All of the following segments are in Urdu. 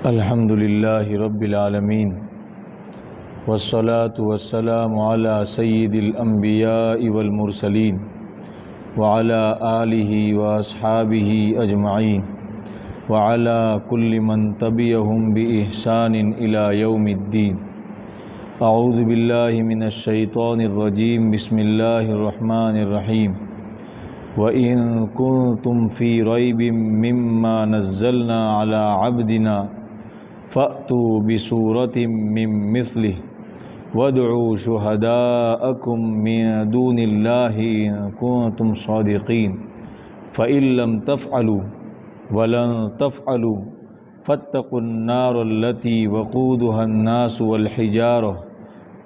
الحمد للہ رب العالمین والصلاة والسلام علی سید الانبیاء والمرسلین وعلی آلہ واصحابہ اجمعین وعلی کل من تبعہم بإحسان الی یوم الدین۔ اعوذ باللہ من الشیطان الرجیم، بسم اللہ الرحمن الرحیم۔ وَإِن كُنتُمْ فِي رَيْبٍ مِّمَّا نَزَّلْنَا عَلَىٰ عَبْدِنَا فَأْتُوا بِسُورَةٍ مِّن مِّثْلِهِ وَادْعُوا شُهَدَاءَكُم مِّن دُونِ اللَّهِ إِن كُنتُمْ صَادِقِينَ فَإِن لَّمْ تَفْعَلُوا وَلَن تَفْعَلُوا فَاتَّقُوا النَّارَ الَّتِي وَقُودُهَا النَّاسُ وَالْحِجَارَةُ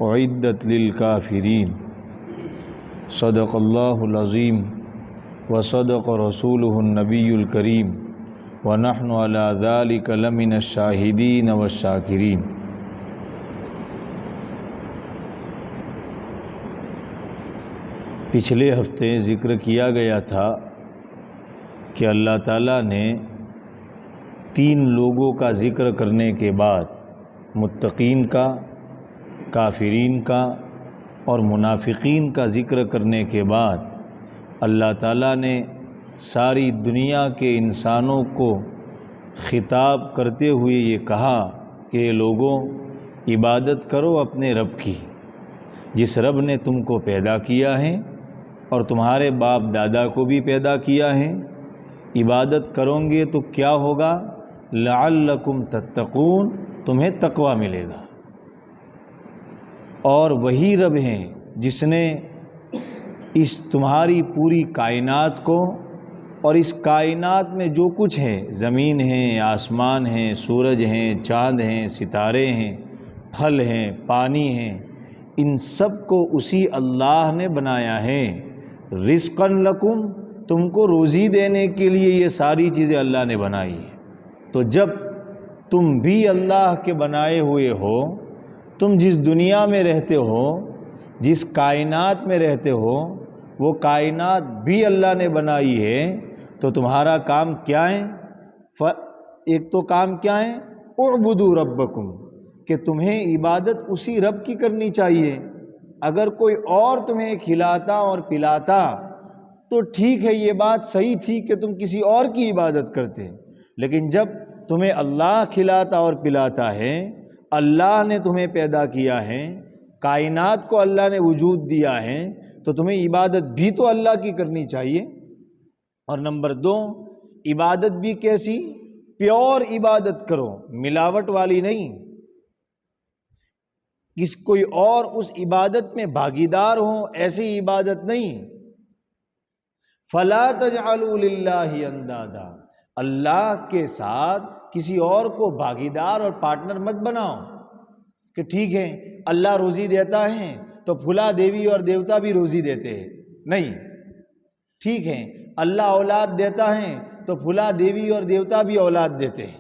أُعِدَّتْ لِلْكَافِرِينَ۔ صدق اللہ العظیم وصدق رسولہ النبی الکریم ونحن علی ذلک لمن الشاہدین والشاکرین۔ پچھلے ہفتے ذکر کیا گیا تھا کہ اللہ تعالیٰ نے تین لوگوں کا ذکر کرنے کے بعد متقین کا، کافرین کا اور منافقین کا ذکر کرنے کے بعد اللہ تعالیٰ نے ساری دنیا کے انسانوں کو خطاب کرتے ہوئے یہ کہا کہ لوگوں، عبادت کرو اپنے رب کی، جس رب نے تم کو پیدا کیا ہے اور تمہارے باپ دادا کو بھی پیدا کیا ہے۔ عبادت کرو گے تو کیا ہوگا؟ لعلکم تتقون، تمہیں تقوی ملے گا۔ اور وہی رب ہیں جس نے اس تمہاری پوری کائنات کو اور اس کائنات میں جو کچھ ہے، زمین ہے، آسمان ہیں، سورج ہیں، چاند ہیں، ستارے ہیں، پھل ہیں، پانی ہیں، ان سب کو اسی اللہ نے بنایا ہے۔ رزقاً لکم، تم کو روزی دینے کے لیے یہ ساری چیزیں اللہ نے بنائی ہیں۔ تو جب تم بھی اللہ کے بنائے ہوئے ہو، تم جس دنیا میں رہتے ہو، جس کائنات میں رہتے ہو، وہ کائنات بھی اللہ نے بنائی ہے، تو تمہارا کام کیا ہے؟ ایک تو کام کیا ہے؟ اعبدوا ربکم، کہ تمہیں عبادت اسی رب کی کرنی چاہیے۔ اگر کوئی اور تمہیں کھلاتا اور پلاتا تو ٹھیک ہے، یہ بات صحیح تھی کہ تم کسی اور کی عبادت کرتے، لیکن جب تمہیں اللہ کھلاتا اور پلاتا ہے، اللہ نے تمہیں پیدا کیا ہے، کائنات کو اللہ نے وجود دیا ہے، تو تمہیں عبادت بھی تو اللہ کی کرنی چاہیے۔ اور نمبر دو، عبادت بھی کیسی؟ پیور عبادت کرو، ملاوٹ والی نہیں۔ کوئی اور اس عبادت میں بھاگیدار ہو، ایسی عبادت نہیں۔ فَلَا تَجْعَلُوا لِلَّهِ اندادا، اللہ کے ساتھ کسی اور کو بھاگیدار اور پارٹنر مت بناؤ کہ ٹھیک ہے اللہ روزی دیتا ہے تو پھلا دیوی اور دیوتا بھی روزی دیتے ہیں، نہیں۔ ٹھیک ہے اللہ اولاد دیتا ہے تو پھلا دیوی اور دیوتا بھی اولاد دیتے ہیں۔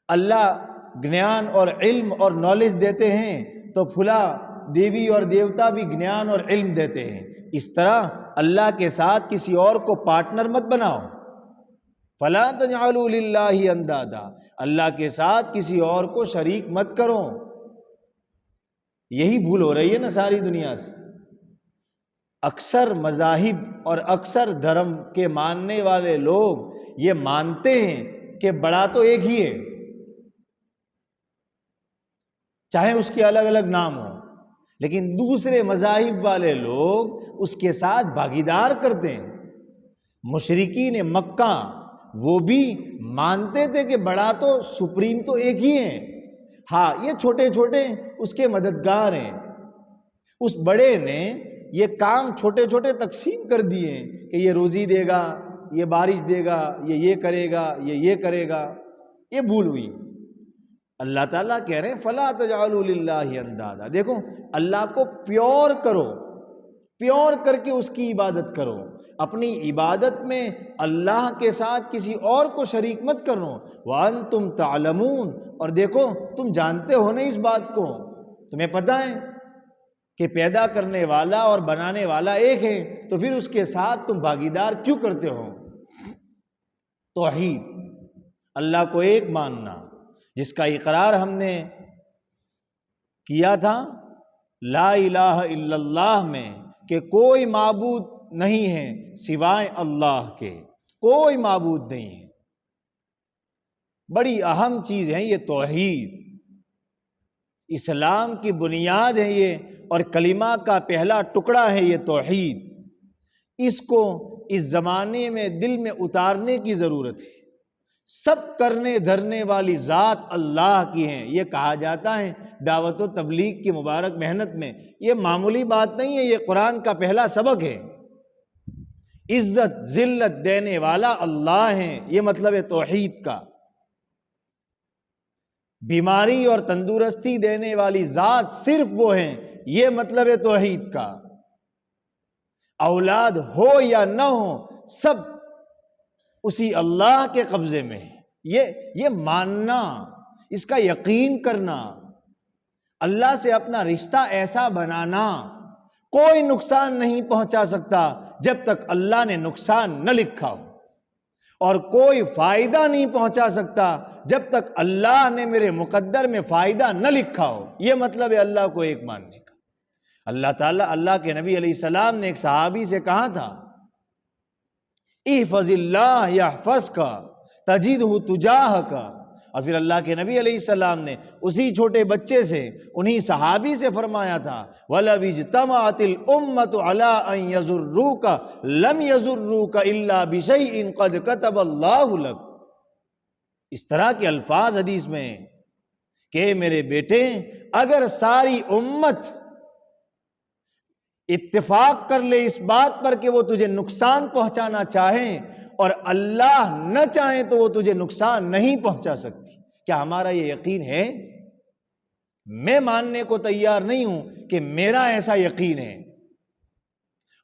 اللہ گنیان اور علم اور نالج دیتے ہیں تو پھلا دیوی اور دیوتا بھی گنیان اور علم دیتے ہیں۔ اس طرح اللہ کے ساتھ کسی اور کو پارٹنر مت بناؤ۔ فَلَا تَجْعَلُوا لِلَّهِ اندادا، اللہ کے ساتھ کسی اور کو شریک مت کرو۔ یہی بھول ہو رہی ہے نا ساری دنیا سے۔ اکثر مذاہب اور اکثر دھرم کے ماننے والے لوگ یہ مانتے ہیں کہ بڑا تو ایک ہی ہے، چاہے اس کے الگ الگ نام ہوں، لیکن دوسرے مذاہب والے لوگ اس کے ساتھ بھاگیدار کرتے ہیں۔ مشرکین مکہ وہ بھی مانتے تھے کہ بڑا تو سپریم تو ایک ہی ہے، ہاں یہ چھوٹے چھوٹے اس کے مددگار ہیں۔ اس بڑے نے یہ کام چھوٹے چھوٹے تقسیم کر دیے کہ یہ روزی دے گا، یہ بارش دے گا، یہ کرے گا، یہ کرے گا۔ یہ بھول ہوئی۔ اللہ تعالیٰ کہہ رہے ہیں فَلَا تَجْعَلُوا لِلَّهِ اندادا، دیکھو اللہ کو پیور کرو، پیور کر کے اس کی عبادت کرو۔ اپنی عبادت میں اللہ کے ساتھ کسی اور کو شریک مت کرو۔ وَأَنْتُمْ تَعْلَمُونَ، اور دیکھو تم جانتے ہو نا اس بات کو، تمہیں پتہ ہے کہ پیدا کرنے والا اور بنانے والا ایک ہے، تو پھر اس کے ساتھ تم بھاگیدار کیوں کرتے ہو؟ توحید، اللہ کو ایک ماننا، جس کا اقرار ہم نے کیا تھا لا الہ الا اللہ میں کہ کوئی معبود نہیں ہے سوائے اللہ کے، کوئی معبود نہیں ہے۔ بڑی اہم چیز ہے یہ توحید، اسلام کی بنیاد ہے یہ، اور کلمہ کا پہلا ٹکڑا ہے یہ توحید۔ اس کو اس زمانے میں دل میں اتارنے کی ضرورت ہے۔ سب کرنے دھرنے والی ذات اللہ کی ہیں، یہ کہا جاتا ہے دعوت و تبلیغ کی مبارک محنت میں۔ یہ معمولی بات نہیں ہے، یہ قرآن کا پہلا سبق ہے۔ عزت ذلت دینے والا اللہ ہے، یہ مطلب ہے توحید کا۔ بیماری اور تندرستی دینے والی ذات صرف وہ ہیں، یہ مطلب ہے توحید کا۔ اولاد ہو یا نہ ہو سب اسی اللہ کے قبضے میں ہے، یہ ماننا، اس کا یقین کرنا، اللہ سے اپنا رشتہ ایسا بنانا کوئی نقصان نہیں پہنچا سکتا جب تک اللہ نے نقصان نہ لکھا ہو، اور کوئی فائدہ نہیں پہنچا سکتا جب تک اللہ نے میرے مقدر میں فائدہ نہ لکھا ہو۔ یہ مطلب ہے اللہ کو ایک ماننے کا۔ اللہ تعالیٰ، اللہ کے نبی علیہ السلام نے ایک صحابی سے کہا تھا احفظ اللہ یحفظک تجدہ تجاہک، اور پھر اللہ کے نبی علیہ السلام نے اسی چھوٹے بچے سے، انہی صحابی سے فرمایا تھا وَلَوِ اجْتَمَعَتِ الْأُمَّةُ عَلَىٰ أَن يَضُرُّوكَ لَمْ يَضُرُّوكَ إِلَّا بِشَيْءٍ قَدْ كَتَبَ اللَّهُ لَكَ۔ اس طرح کے الفاظ حدیث میں ہیں کہ میرے بیٹے، اگر ساری امت اتفاق کر لے اس بات پر کہ وہ تجھے نقصان پہنچانا چاہیں اور اللہ نہ چاہیں تو وہ تجھے نقصان نہیں پہنچا سکتی۔ کیا ہمارا یہ یقین ہے؟ میں ماننے کو تیار نہیں ہوں کہ میرا ایسا یقین ہے۔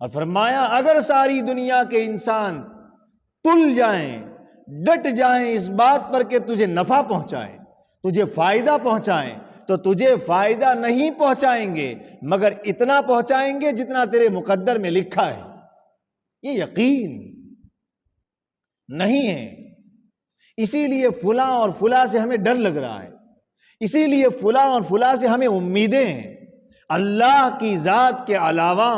اور فرمایا اگر ساری دنیا کے انسان تل جائیں، ڈٹ جائیں اس بات پر کہ تجھے نفع پہنچائیں، تجھے فائدہ پہنچائیں، تو تجھے فائدہ نہیں پہنچائیں گے مگر اتنا پہنچائیں گے جتنا تیرے مقدر میں لکھا ہے۔ یہ یقین نہیں ہے، اسی لیے فلاں اور فلاں سے ہمیں ڈر لگ رہا ہے، اسی لیے فلاں اور فلاں سے ہمیں امیدیں ہیں۔ اللہ کی ذات کے علاوہ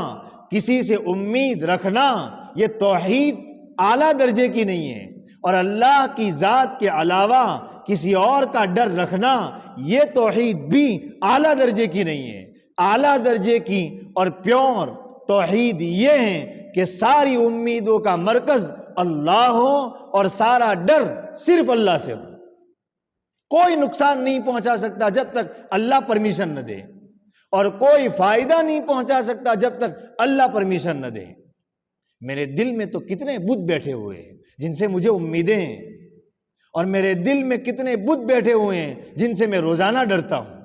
کسی سے امید رکھنا یہ توحید اعلیٰ درجے کی نہیں ہے، اور اللہ کی ذات کے علاوہ کسی اور کا ڈر رکھنا یہ توحید بھی اعلیٰ درجے کی نہیں ہے۔ اعلیٰ درجے کی اور پیور توحید یہ ہے کہ ساری امیدوں کا مرکز اللہ ہو اور سارا ڈر صرف اللہ سے ہو۔ کوئی نقصان نہیں پہنچا سکتا جب تک اللہ پرمیشن نہ دے، اور کوئی فائدہ نہیں پہنچا سکتا جب تک اللہ پرمیشن نہ دے۔ میرے دل میں تو کتنے بت بیٹھے ہوئے ہیں جن سے مجھے امیدیں ہیں، اور میرے دل میں کتنے بت بیٹھے ہوئے ہیں جن سے میں روزانہ ڈرتا ہوں۔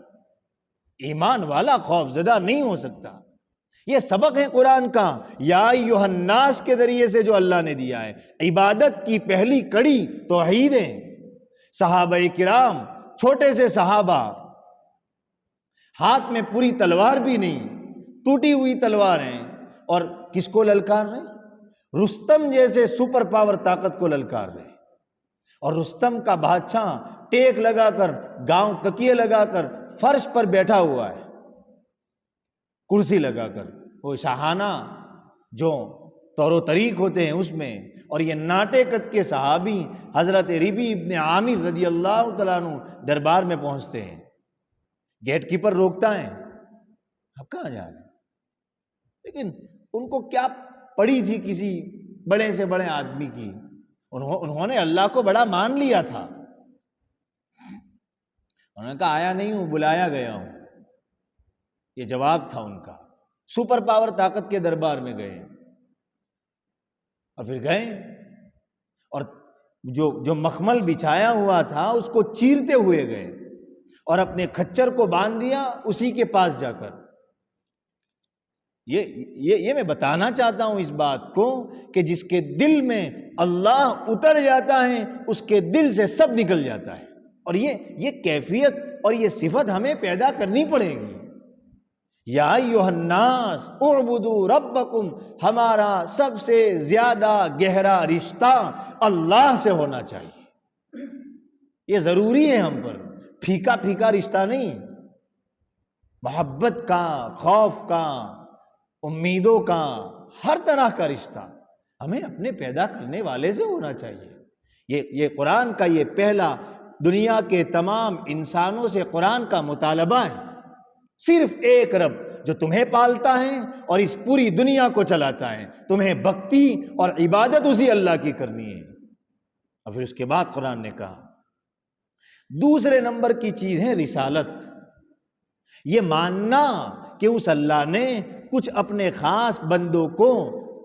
ایمان والا خوف زدہ نہیں ہو سکتا۔ یہ سبق ہے قرآن کا یا ایھا الناس کے ذریعے سے جو اللہ نے دیا ہے۔ عبادت کی پہلی کڑی توحید ہے۔ صحابہ کرام، چھوٹے سے صحابہ، ہاتھ میں پوری تلوار بھی نہیں، ٹوٹی ہوئی تلوار ہیں، اور کس کو للکار رہے؟ رستم جیسے سپر پاور طاقت کو للکار رہے۔ اور رستم کا بادشاہ ٹیک لگا کر، گاؤں تکیے لگا کر فرش پر بیٹھا ہوا ہے، کرسی لگا کر، وہ شاہانہ جو طور و طریق ہوتے ہیں اس میں۔ اور یہ ناٹے قد کے صحابی حضرت ربی ابن عامر رضی اللہ تعالیٰ عنہ دربار میں پہنچتے ہیں، گیٹ کیپر روکتا ہے، اب کہاں جا رہے ہیں؟ لیکن ان کو کیا پڑی تھی کسی بڑے سے بڑے آدمی کی؟ انہوں نے اللہ کو بڑا مان لیا تھا۔ انہوں نے کہا آیا نہیں ہوں، بلایا گیا ہوں، یہ جواب تھا ان کا۔ سپر پاور طاقت کے دربار میں گئے، اور پھر گئے، اور جو مخمل بچھایا ہوا تھا اس کو چیرتے ہوئے گئے، اور اپنے کھچر کو باندھ دیا اسی کے پاس جا کر۔ یہ میں بتانا چاہتا ہوں اس بات کو کہ جس کے دل میں اللہ اتر جاتا ہے اس کے دل سے سب نکل جاتا ہے، اور یہ کیفیت اور یہ صفت ہمیں پیدا کرنی پڑے گی۔ یا ایھا الناس اعبدوا ربکم، ہمارا سب سے زیادہ گہرا رشتہ اللہ سے ہونا چاہیے، یہ ضروری ہے ہم پر۔ پھیکا پھیکا رشتہ نہیں، محبت کا، خوف کا، امیدوں کا، ہر طرح کا رشتہ ہمیں اپنے پیدا کرنے والے سے ہونا چاہیے۔ یہ قرآن کا یہ پہلا دنیا کے تمام انسانوں سے قرآن کا مطالبہ ہے۔ صرف ایک رب جو تمہیں پالتا ہے اور اس پوری دنیا کو چلاتا ہے، تمہیں بھکتی اور عبادت اسی اللہ کی کرنی ہے۔ اور پھر اس کے بعد قرآن نے کہا دوسرے نمبر کی چیز ہے رسالت، یہ ماننا کہ اس اللہ نے کچھ اپنے خاص بندوں کو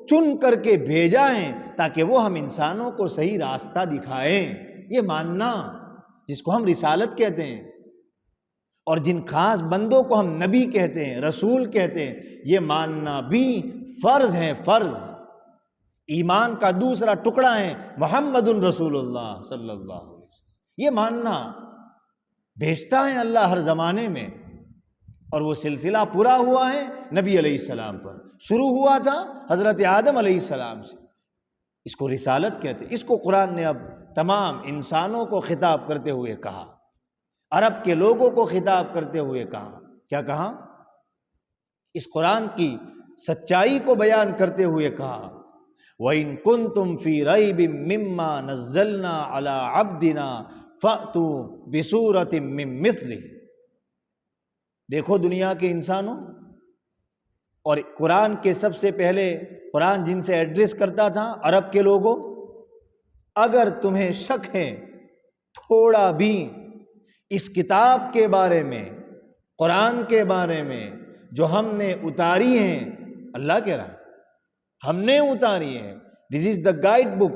چن کر کے بھیجا ہے تاکہ وہ ہم انسانوں کو صحیح راستہ دکھائیں، یہ ماننا جس کو ہم رسالت کہتے ہیں، اور جن خاص بندوں کو ہم نبی کہتے ہیں، رسول کہتے ہیں، یہ ماننا بھی فرض ہے، فرض۔ ایمان کا دوسرا ٹکڑا ہے محمد رسول اللہ صلی اللہ علیہ وسلم، یہ ماننا بھیجتا ہے اللہ ہر زمانے میں، اور وہ سلسلہ پورا ہوا ہے نبی علیہ السلام پر، شروع ہوا تھا حضرت آدم علیہ السلام سے، اس کو رسالت کہتے ہیں۔ اس کو قرآن نے اب تمام انسانوں کو خطاب کرتے ہوئے کہا، عرب کے لوگوں کو خطاب کرتے ہوئے کہا، کیا کہا؟ اس قرآن کی سچائی کو بیان کرتے ہوئے کہا وَإِن كُنتُمْ فِي رَيْبٍ مِّمَّا نَزَّلْنَا عَلَىٰ عَبْدِنَا فَأْتُوا بِسُورَةٍ مِّن مِّثْلِهِ۔ دیکھو دنیا کے انسانوں، اور قرآن کے سب سے پہلے قرآن جن سے ایڈریس کرتا تھا عرب کے لوگوں، اگر تمہیں شک ہے تھوڑا بھی اس کتاب کے بارے میں، قرآن کے بارے میں جو ہم نے اتاری ہیں، اللہ کہہ رہا ہے ہم نے اتاری ہے، دس از دا گائیڈ بک،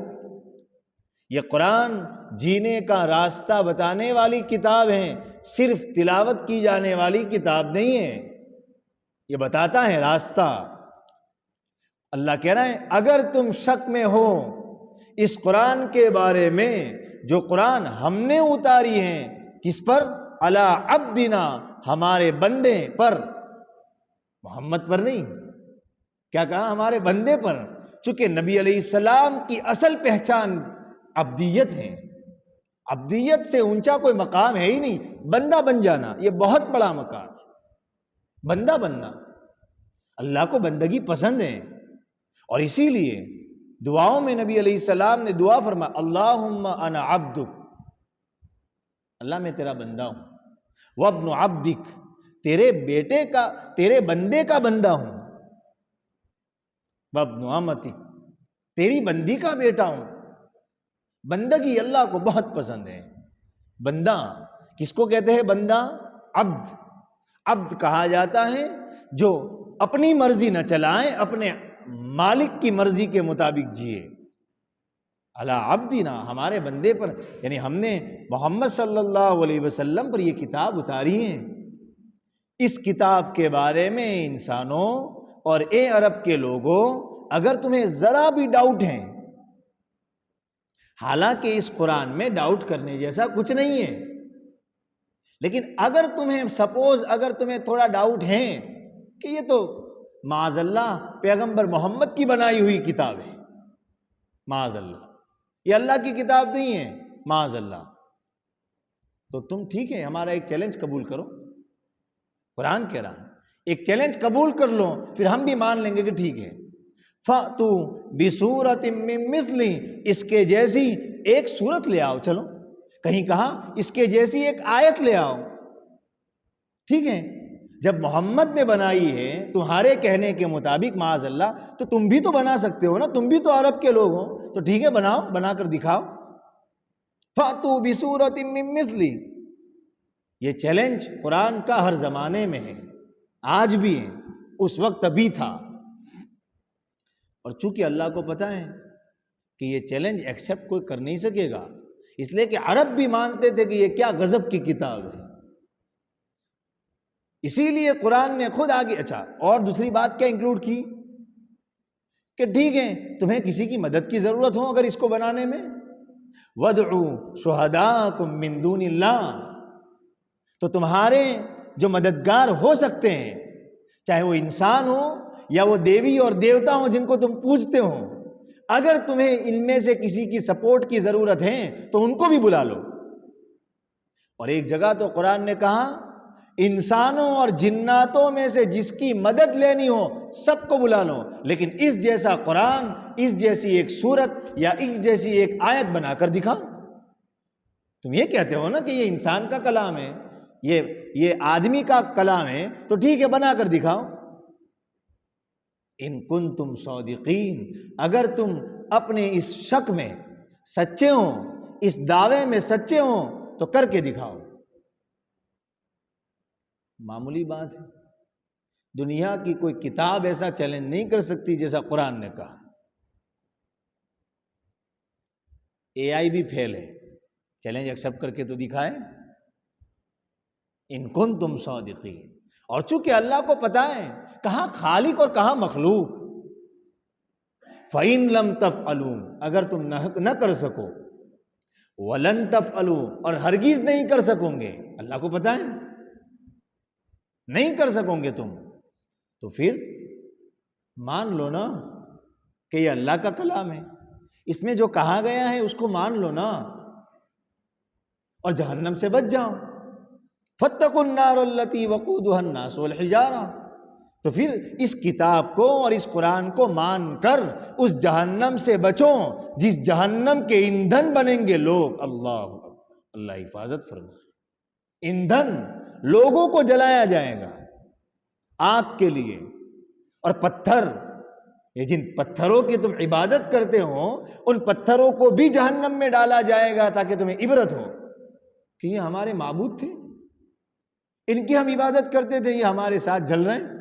یہ قرآن جینے کا راستہ بتانے والی کتاب ہے، صرف تلاوت کی جانے والی کتاب نہیں ہے، یہ بتاتا ہے راستہ۔ اللہ کہہ رہا ہے اگر تم شک میں ہو اس قرآن کے بارے میں جو قرآن ہم نے اتاری ہے، کس پر؟ علی عبدنا، ہمارے بندے پر، محمد پر نہیں، کیا کہا؟ ہمارے بندے پر، چونکہ نبی علیہ السلام کی اصل پہچان عبدیت ہے، عبدیت سے اونچا کوئی مقام ہے ہی نہیں، بندہ بن جانا یہ بہت بڑا مقام ہے، بندہ بننا، اللہ کو بندگی پسند ہے، اور اسی لیے دعاؤں میں نبی علیہ السلام نے دعا فرمایا اللہم انا عبدک، اللہ میں تیرا بندہ ہوں، وابن عبدک، تیرے بیٹے کا، تیرے بندے کا بندہ ہوں، وابن امتک، تیری بندی کا بیٹا ہوں۔ بندگی اللہ کو بہت پسند ہے۔ بندہ کس کو کہتے ہیں؟ بندہ، عبد، عبد کہا جاتا ہے جو اپنی مرضی نہ چلائیں، اپنے مالک کی مرضی کے مطابق جیے۔ علی عبدنا، ہمارے بندے پر، یعنی ہم نے محمد صلی اللہ علیہ وسلم پر یہ کتاب اتاری ہے، اس کتاب کے بارے میں انسانوں اور اے عرب کے لوگوں اگر تمہیں ذرا بھی ڈاؤٹ ہے، حالانکہ اس قرآن میں ڈاؤٹ کرنے جیسا کچھ نہیں ہے، لیکن اگر تمہیں سپوز اگر تمہیں تھوڑا ڈاؤٹ ہے کہ یہ تو معاذ اللہ پیغمبر محمد کی بنائی ہوئی کتاب ہے، معاذ اللہ یہ اللہ کی کتاب نہیں ہے، معاذ اللہ، تو تم ٹھیک ہے ہمارا ایک چیلنج قبول کرو، قرآن کہہ رہا ہے ایک چیلنج قبول کر لو، پھر ہم بھی مان لیں گے کہ ٹھیک ہے۔ فَأْتُوا بِسُورَةٍ مِّن مِّثْلِهِ، اس کے جیسی ایک سورت لے آؤ، چلو کہیں کہا اس کے جیسی ایک آیت لے آؤ، ٹھیک ہے، جب محمد نے بنائی ہے تمہارے کہنے کے مطابق معاذ اللہ، تو تم بھی تو بنا سکتے ہو نا، تم بھی تو عرب کے لوگ ہو، تو ٹھیک ہے بناؤ، بنا کر دکھاؤ۔ فَأْتُوا بِسُورَةٍ مِّن مِّثْلِهِ، یہ چیلنج قرآن کا ہر زمانے میں ہے، آج بھی ہے، اس وقت بھی تھا، اور چونکہ اللہ کو پتہ ہے کہ یہ چیلنج ایکسیپٹ کوئی کر نہیں سکے گا، اس لیے کہ عرب بھی مانتے تھے کہ یہ کیا غضب کی کتاب ہے، اسی لیے قرآن نے خود آگے، اچھا اور دوسری بات کیا انکلوڈ کی کہ ٹھیک ہے تمہیں کسی کی مدد کی ضرورت ہو اگر اس کو بنانے میں، وَادْعُوا شُهَدَاءَكُم مِّن دُونِ اللَّهِ، تو تمہارے جو مددگار ہو سکتے ہیں، چاہے وہ انسان ہو یا وہ دیوی اور دیوتا ہوں جن کو تم پوجتے ہو، اگر تمہیں ان میں سے کسی کی سپورٹ کی ضرورت ہے تو ان کو بھی بلا لو، اور ایک جگہ تو قرآن نے کہا انسانوں اور جناتوں میں سے جس کی مدد لینی ہو سب کو بلا لو، لیکن اس جیسا قرآن، اس جیسی ایک سورت یا اس جیسی ایک آیت بنا کر دکھاؤ۔ تم یہ کہتے ہو نا کہ یہ انسان کا کلام ہے، یہ آدمی کا کلام ہے، تو ٹھیک ہے بنا کر دکھاؤ۔ ان کنتم صادقین، اگر تم اپنے اس شک میں سچے ہو، اس دعوے میں سچے ہو تو کر کے دکھاؤ۔ معمولی بات ہے، دنیا کی کوئی کتاب ایسا چیلنج نہیں کر سکتی جیسا قرآن نے کہا۔ اے آئی بھی فیل ہے، چیلنج ایکسپٹ کر کے تو دکھائے۔ ان کنتم صادقین، اور چونکہ اللہ کو پتہ ہے کہاں خالق اور کہاں مخلوق، فَإِن لَمْ تَفْعَلُوا، اگر تم نہ کر سکو، وَلَن تَفْعَلُوا، اور ہرگز نہیں کر سکو گے، اللہ کو پتہ ہے نہیں کر سکو گے تم، تو پھر مان لو نا کہ یہ اللہ کا کلام ہے، اس میں جو کہا گیا ہے اس کو مان لو نا، اور جہنم سے بچ جاؤ۔ فَاتَّقُوا النَّارَ الَّتِي وَقُودُهَا النَّاسُ وَالْحِجَارَةُ، تو پھر اس کتاب کو اور اس قرآن کو مان کر اس جہنم سے بچو جس جہنم کے ایندھن بنیں گے لوگ۔ اللہ اکبر، اللہ حفاظت فرمائے۔ ایندھن لوگوں کو جلایا جائے گا آگ کے لیے، اور پتھر، یہ جن پتھروں کی تم عبادت کرتے ہو ان پتھروں کو بھی جہنم میں ڈالا جائے گا تاکہ تمہیں عبرت ہو کہ یہ ہمارے معبود تھے، ان کی ہم عبادت کرتے تھے، یہ ہمارے ساتھ جل رہے ہیں۔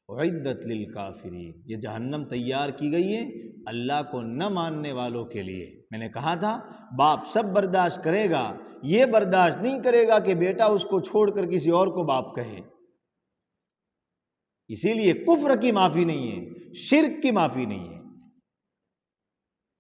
اعدت للکافرین، یہ جہنم تیار کی گئی ہے اللہ کو نہ ماننے والوں کے لیے۔ میں نے کہا تھا باپ سب برداشت کرے گا، یہ برداشت نہیں کرے گا کہ بیٹا اس کو چھوڑ کر کسی اور کو باپ کہے۔ اسی لیے کفر کی معافی نہیں ہے، شرک کی معافی نہیں ہے۔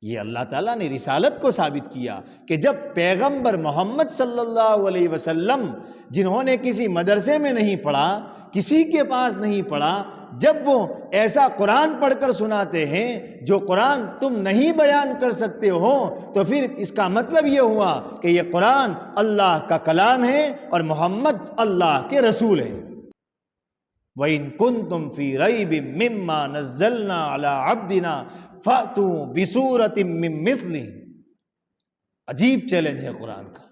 یہ اللہ تعالیٰ نے رسالت کو ثابت کیا کہ جب پیغمبر محمد صلی اللہ علیہ وسلم، جنہوں نے کسی مدرسے میں نہیں پڑھا، کسی کے پاس نہیں پڑھا، جب وہ ایسا قرآن پڑھ کر سناتے ہیں جو قرآن تم نہیں بیان کر سکتے ہو، تو پھر اس کا مطلب یہ ہوا کہ یہ قرآن اللہ کا کلام ہے اور محمد اللہ کے رسول ہیں۔ وَإِن كُنتُمْ فِي رَيْبٍ مِّمَّا نَزَّلْنَا عَلَىٰ عَبْدِنَا فَأْتُوا بِسُورَةٍ مِّن مِّثْلِهِ، عجیب چیلنج ہے قرآن کا،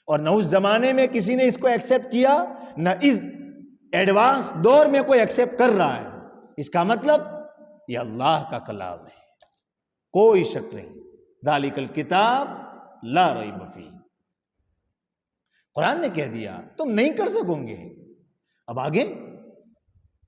اور نہ اس زمانے میں کسی نے اس کو ایکسیپٹ کیا، نہ اس ایڈوانس دور میں کوئی ایکسیپٹ کر رہا ہے۔ اس کا مطلب یہ اللہ کا کلام ہے، کوئی شک نہیں۔ ذالک الکتاب لا ریب فیہ، قرآن نے کہہ دیا تم نہیں کر سکو گے۔ اب آگے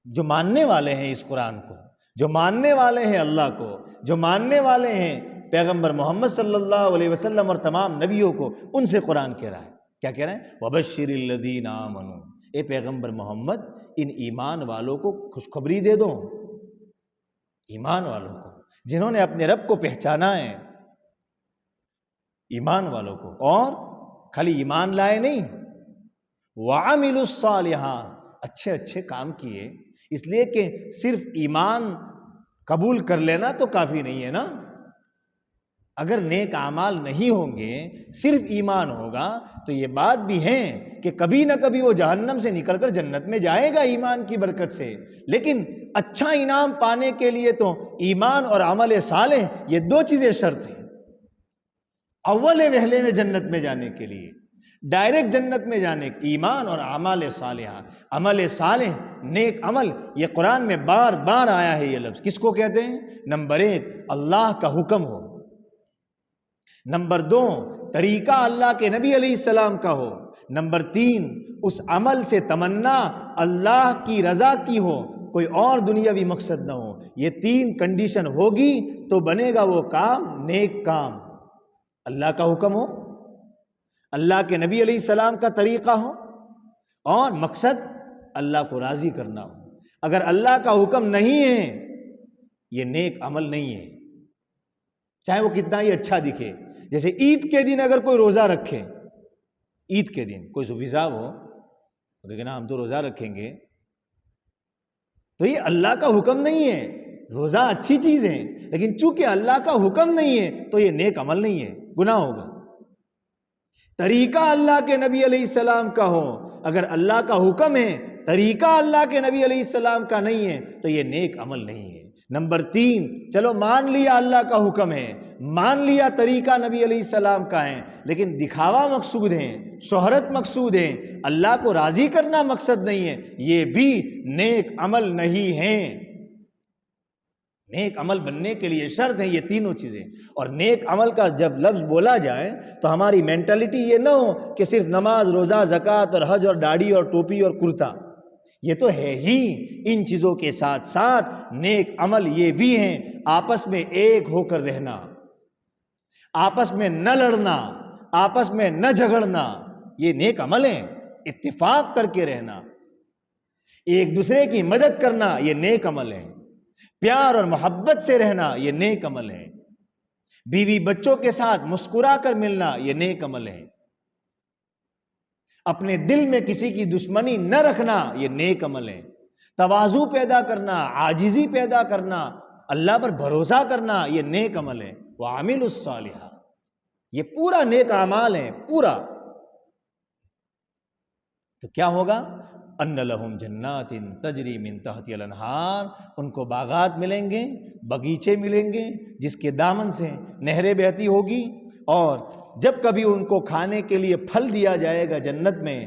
جو ماننے والے ہیں اس قرآن کو، جو ماننے والے ہیں اللہ کو، جو ماننے والے ہیں پیغمبر محمد صلی اللہ علیہ وسلم اور تمام نبیوں کو، ان سے قرآن کہہ رہا ہے، کیا کہہ رہا ہے؟ وَبَشِّرِ الَّذِينَ آمَنُوا، اے پیغمبر محمد ان ایمان والوں کو خوشخبری دے دو، ایمان والوں کو جنہوں نے اپنے رب کو پہچانا ہے، ایمان والوں کو، اور خالی ایمان لائے نہیں، وَعَمِلُوا الصَّالِحَاتِ، اچھے اچھے کام کیے، اس لیے کہ صرف ایمان قبول کر لینا تو کافی نہیں ہے نا۔ اگر نیک اعمال نہیں ہوں گے، صرف ایمان ہوگا، تو یہ بات بھی ہے کہ کبھی نہ کبھی وہ جہنم سے نکل کر جنت میں جائے گا ایمان کی برکت سے، لیکن اچھا انعام پانے کے لیے تو ایمان اور عمل صالح، یہ دو چیزیں شرط ہیں۔ اول وہلے میں جنت میں جانے کے لیے، ڈائریکٹ جنت میں جانے کے، ایمان اور عمل صالحہ، عمل صالح، نیک عمل، یہ قرآن میں بار بار آیا ہے یہ لفظ۔ کس کو کہتے ہیں؟ نمبر 1 اللہ کا حکم ہو، نمبر 2 طریقہ اللہ کے نبی علیہ السلام کا ہو، نمبر 3 اس عمل سے تمنا اللہ کی رضا کی ہو، کوئی اور دنیاوی مقصد نہ ہو۔ یہ 3 کنڈیشن ہوگی تو بنے گا وہ کام نیک کام۔ اللہ کا حکم ہو، اللہ کے نبی علیہ السلام کا طریقہ ہو، اور مقصد اللہ کو راضی کرنا ہو۔ اگر اللہ کا حکم نہیں ہے یہ نیک عمل نہیں ہے، چاہے وہ کتنا ہی اچھا دکھے۔ جیسے عید کے دن اگر کوئی روزہ رکھے، عید کے دن کوئی صوفی صاحب ہو لیکن ہم تو روزہ رکھیں گے، تو یہ اللہ کا حکم نہیں ہے۔ روزہ اچھی چیز ہے لیکن چونکہ اللہ کا حکم نہیں ہے تو یہ نیک عمل نہیں ہے، گناہ ہوگا۔ طریقہ اللہ کے نبی علیہ السلام کا ہو. اگر اللہ کا حکم ہے طریقہ اللہ کے نبی علیہ السلام کا نہیں ہے تو یہ نیک عمل نہیں ہے. نمبر 3، چلو مان لیا اللہ کا حکم ہے، مان لیا طریقہ نبی علیہ السلام کا ہے، لیکن دکھاوا مقصود ہے، شہرت مقصود ہے، اللہ کو راضی کرنا مقصد نہیں ہے، یہ بھی نیک عمل نہیں ہے. نیک عمل بننے کے لیے شرط ہے یہ تینوں چیزیں. اور نیک عمل کا جب لفظ بولا جائے تو ہماری مینٹلٹی یہ نہ ہو کہ صرف نماز، روزہ، زکوٰۃ اور حج اور داڑھی اور ٹوپی اور کرتا. یہ تو ہے ہی. ان چیزوں کے ساتھ ساتھ نیک عمل یہ بھی ہیں آپس میں ایک ہو کر رہنا، آپس میں نہ لڑنا، آپس میں نہ جھگڑنا. یہ نیک عمل ہیں. اتفاق کر کے رہنا، ایک دوسرے کی مدد کرنا، یہ نیک عمل ہے. پیار اور محبت سے رہنا، یہ نیک عمل ہے. بیوی بچوں کے ساتھ مسکرا کر ملنا، یہ نیک عمل ہے. اپنے دل میں کسی کی دشمنی نہ رکھنا، یہ نیک عمل ہے. تواضع پیدا کرنا، عاجزی پیدا کرنا، اللہ پر بھروسہ کرنا، یہ نیک عمل ہے. وَعَمِلُوا الصَّالِحَاتِ، یہ پورا نیک اعمال ہے پورا. تو کیا ہوگا؟ ان لہم جنات تجری من تحتها الانہار، ان کو باغات ملیں گے، باغیچے ملیں گے جس کے دامن سے نہریں بہتی ہوگی. اور جب کبھی ان کو کھانے کے لیے پھل دیا جائے گا جنت میں،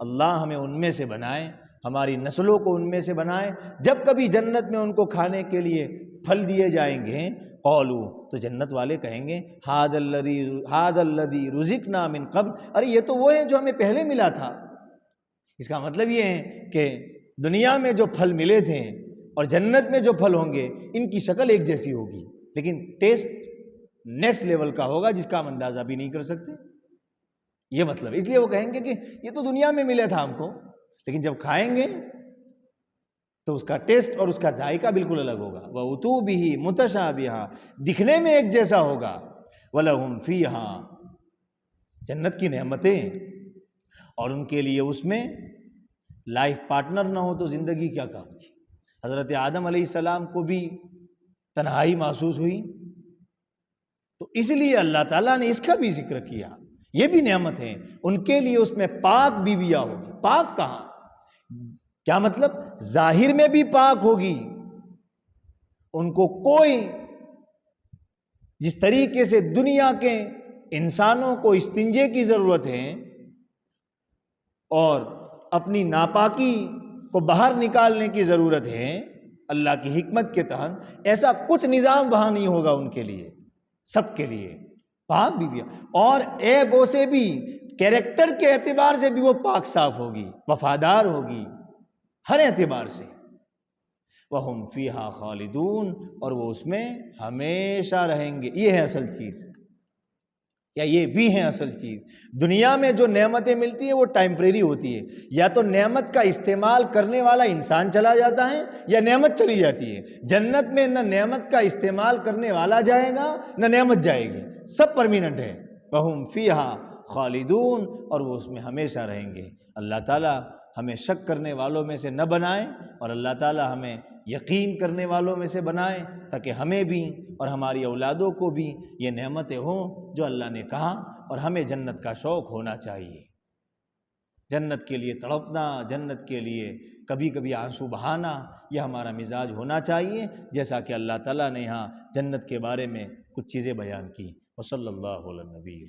اللہ ہمیں ان میں سے بنائے، ہماری نسلوں کو ان میں سے بنائے. جب کبھی جنت میں ان کو کھانے کے لیے پھل دیے جائیں گے، قولوا، تو جنت والے کہیں گے ھذا الذی رزقنا من قبل، ارے یہ تو وہ ہے جو ہمیں پہلے ملا تھا. اس کا مطلب یہ ہے کہ دنیا میں جو پھل ملے تھے اور جنت میں جو پھل ہوں گے ان کی شکل ایک جیسی ہوگی، لیکن ٹیسٹ نیکسٹ لیول کا ہوگا جس کا ہم اندازہ بھی نہیں کر سکتے. یہ مطلب اس لیے وہ کہیں گے کہ یہ تو دنیا میں ملا تھا ہم کو، لیکن جب کھائیں گے تو اس کا ٹیسٹ اور اس کا ذائقہ بالکل الگ ہوگا. وَأُتُوا بِهِ مُتَشَابِهًا، دکھنے میں ایک جیسا ہوگا. وَلَهُمْ فِيهَا، جنت کی نعمتیں، اور ان کے لیے اس میں لائف پارٹنر نہ ہو تو زندگی کیا کام کی. حضرت آدم علیہ السلام کو بھی تنہائی محسوس ہوئی، تو اس لیے اللہ تعالیٰ نے اس کا بھی ذکر کیا. یہ بھی نعمت ہے ان کے لیے، اس میں پاک بیویاں ہوگی. پاک کہاں؟ کیا مطلب؟ ظاہر میں بھی پاک ہوگی. ان کو کوئی، جس طریقے سے دنیا کے انسانوں کو استنجے کی ضرورت ہے اور اپنی ناپاکی کو باہر نکالنے کی ضرورت ہے اللہ کی حکمت کے تحت، ایسا کچھ نظام وہاں نہیں ہوگا ان کے لیے. سب کے لیے پاک بیویاں، اور عیبوں سے بھی، کیریکٹر کے اعتبار سے بھی وہ پاک صاف ہوگی، وفادار ہوگی ہر اعتبار سے. وَهُمْ فِيهَا خَالِدُونَ، اور وہ اس میں ہمیشہ رہیں گے. یہ ہے اصل چیز. یا یہ بھی ہے اصل چیز. دنیا میں جو نعمتیں ملتی ہیں وہ ٹائمپریری ہوتی ہے. یا تو نعمت کا استعمال کرنے والا انسان چلا جاتا ہے یا نعمت چلی جاتی ہے. جنت میں نہ نعمت کا استعمال کرنے والا جائے گا نہ نعمت جائے گی، سب پرمیننٹ ہے. وَهُمْ فِيهَا خَالِدُونَ، اور وہ اس میں ہمیشہ رہیں گے. اللہ تعالیٰ ہمیں شک کرنے والوں میں سے نہ بنائے، اور اللہ تعالیٰ ہمیں یقین کرنے والوں میں سے بنائے، تاکہ ہمیں بھی اور ہماری اولادوں کو بھی یہ نعمتیں ہوں جو اللہ نے کہا. اور ہمیں جنت کا شوق ہونا چاہیے، جنت کے لیے تڑپنا، جنت کے لیے کبھی کبھی آنسو بہانا، یہ ہمارا مزاج ہونا چاہیے، جیسا کہ اللہ تعالیٰ نے یہاں جنت کے بارے میں کچھ چیزیں بیان کی. وصلی اللہ علی النبی.